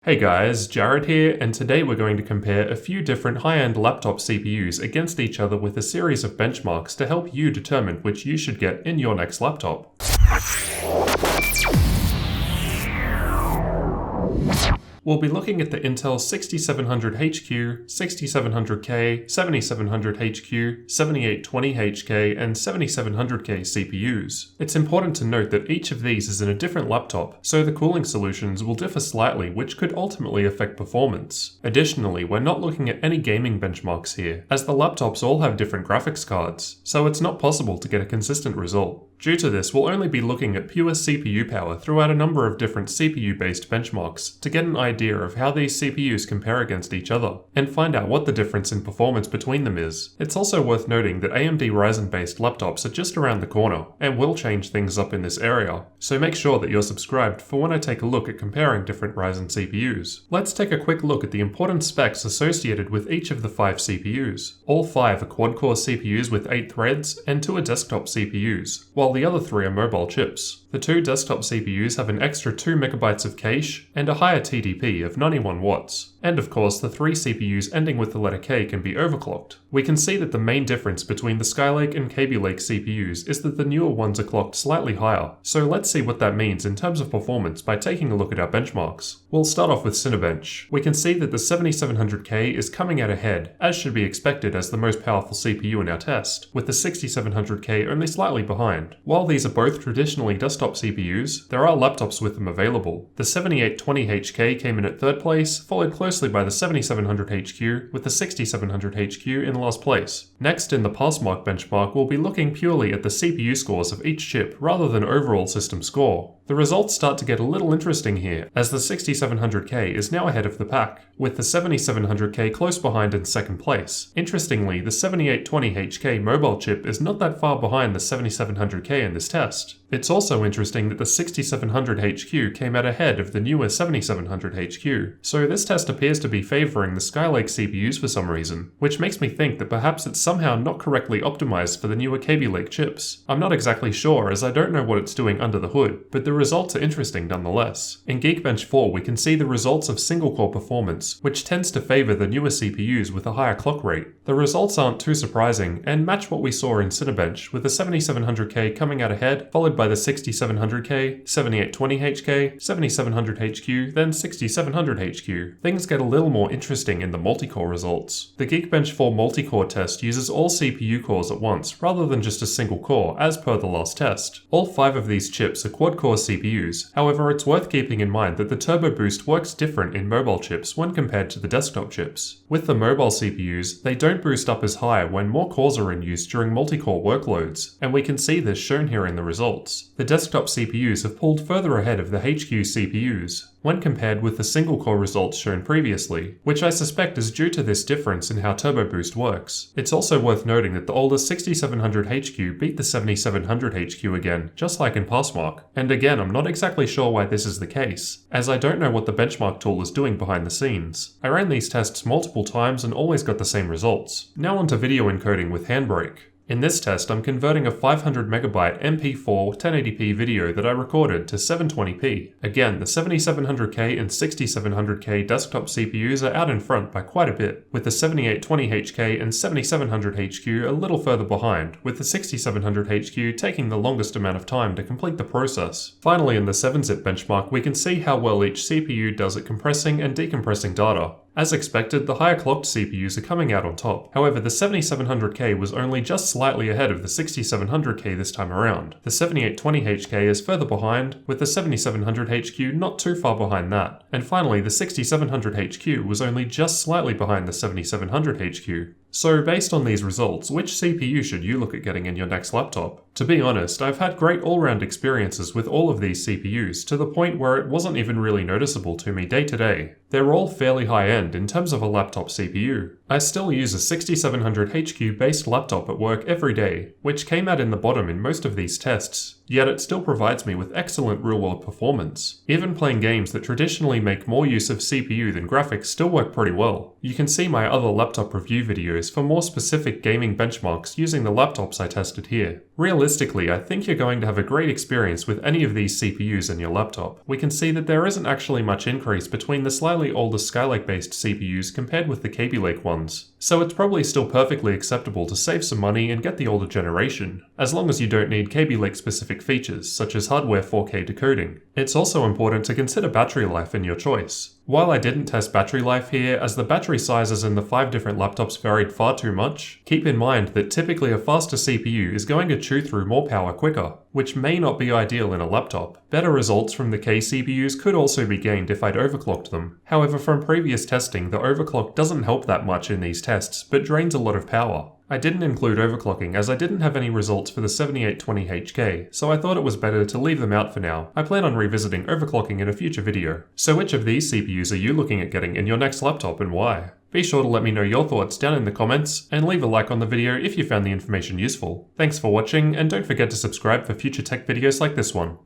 Hey guys, Jared here, and today we're going to compare a few different high-end laptop CPUs against each other with a series of benchmarks to help you determine which you should get in your next laptop. We'll be looking at the Intel 6700HQ, 6700K, 7700HQ, 7820HK, and 7700K CPUs. It's important to note that each of these is in a different laptop, so the cooling solutions will differ slightly, which could ultimately affect performance. Additionally, we're not looking at any gaming benchmarks here, as the laptops all have different graphics cards, so it's not possible to get a consistent result. Due to this, we'll only be looking at pure CPU power throughout a number of different CPU-based benchmarks to get an idea of how these CPUs compare against each other, and find out what the difference in performance between them is. It's also worth noting that AMD Ryzen-based laptops are just around the corner, and will change things up in this area, so make sure that you're subscribed for when I take a look at comparing different Ryzen CPUs. Let's take a quick look at the important specs associated with each of the 5 CPUs. All 5 are quad-core CPUs with 8 threads, and 2 are desktop CPUs, while the other 3 are mobile chips. The 2 desktop CPUs have an extra 2 MB of cache and a higher TDP of 91 watts. And of course, the 3 CPUs ending with the letter K can be overclocked. We can see that the main difference between the Skylake and Kaby Lake CPUs is that the newer ones are clocked slightly higher, so let's see what that means in terms of performance by taking a look at our benchmarks. We'll start off with Cinebench. We can see that the 7700K is coming out ahead, as should be expected as the most powerful CPU in our test, with the 6700K only slightly behind. While these are both traditionally desktop CPUs, there are laptops with them available. The 7820HK came in at 3rd place, followed closely by the 7700HQ, with the 6700HQ in last place. Next in the PassMark Benchmark, we'll be looking purely at the CPU scores of each chip rather than overall system score. The results start to get a little interesting here, as the 6700K is now ahead of the pack, with the 7700K close behind in 2nd place. Interestingly, the 7820HK mobile chip is not that far behind the 7700K in this test. It's also interesting that the 6700HQ came out ahead of the newer 7700HQ, so this test appears to be favoring the Skylake CPUs for some reason, which makes me think that perhaps it's somehow not correctly optimized for the newer Kaby Lake chips. I'm not exactly sure, as I don't know what it's doing under the hood, but the results are interesting nonetheless. In Geekbench 4, we can see the results of single-core performance, which tends to favor the newer CPUs with a higher clock rate. The results aren't too surprising, and match what we saw in Cinebench, with the 7700K coming out ahead, followed by the 6700K, 7820HK, 7700HQ, then 6700HQ. Things get a little more interesting in the multi-core results. The Geekbench 4 multi-core test uses all CPU cores at once, rather than just a single core, as per the last test. All 5 of these chips are quad-core CPUs, however it's worth keeping in mind that the turbo boost works different in mobile chips when compared to the desktop chips. With the mobile CPUs, they don't boost up as high when more cores are in use during multi-core workloads, and we can see this shown here in the results. The desktop CPUs have pulled further ahead of the HQ CPUs, when compared with the single-core results shown previously, which I suspect is due to this difference in how turbo boost works. It's also worth noting that the older 6700HQ beat the 7700HQ again, just like in PassMark. And again, I'm not exactly sure why this is the case, as I don't know what the benchmark tool is doing behind the scenes. I ran these tests multiple times and always got the same results. Now onto video encoding with Handbrake. In this test, I'm converting a 500 MB MP4 1080p video that I recorded to 720p. Again, the 7700K and 6700K desktop CPUs are out in front by quite a bit, with the 7820HK and 7700HQ a little further behind, with the 6700HQ taking the longest amount of time to complete the process. Finally, in the 7-zip benchmark, we can see how well each CPU does at compressing and decompressing data. As expected, the higher clocked CPUs are coming out on top. However, the 7700K was only just slightly ahead of the 6700K this time around. The 7820HK is further behind, with the 7700HQ not too far behind that. And finally, the 6700HQ was only just slightly behind the 7700HQ. So based on these results, which CPU should you look at getting in your next laptop? To be honest, I've had great all-round experiences with all of these CPUs to the point where it wasn't even really noticeable to me day to day. They're all fairly high-end in terms of a laptop CPU. I still use a 6700HQ based laptop at work every day, which came out in the bottom in most of these tests, yet it still provides me with excellent real-world performance. Even playing games that traditionally make more use of CPU than graphics still work pretty well. You can see my other laptop review videos for more specific gaming benchmarks using the laptops I tested here. Realistically, I think you're going to have a great experience with any of these CPUs in your laptop. We can see that there isn't actually much increase between the slightly older Skylake-based CPUs compared with the Kaby Lake ones, so it's probably still perfectly acceptable to save some money and get the older generation, as long as you don't need Kaby Lake specific features such as hardware 4K decoding. It's also important to consider battery life in your choice. While I didn't test battery life here, as the battery sizes in the 5 different laptops varied far too much, keep in mind that typically a faster CPU is going to chew through more power quicker, which may not be ideal in a laptop. Better results from the K CPUs could also be gained if I'd overclocked them. However, from previous testing, the overclock doesn't help that much in these tests, but drains a lot of power. I didn't include overclocking as I didn't have any results for the 7820HK, so I thought it was better to leave them out for now. I plan on revisiting overclocking in a future video. So which of these CPUs are you looking at getting in your next laptop and why? Be sure to let me know your thoughts down in the comments, and leave a like on the video if you found the information useful. Thanks for watching, and don't forget to subscribe for future tech videos like this one.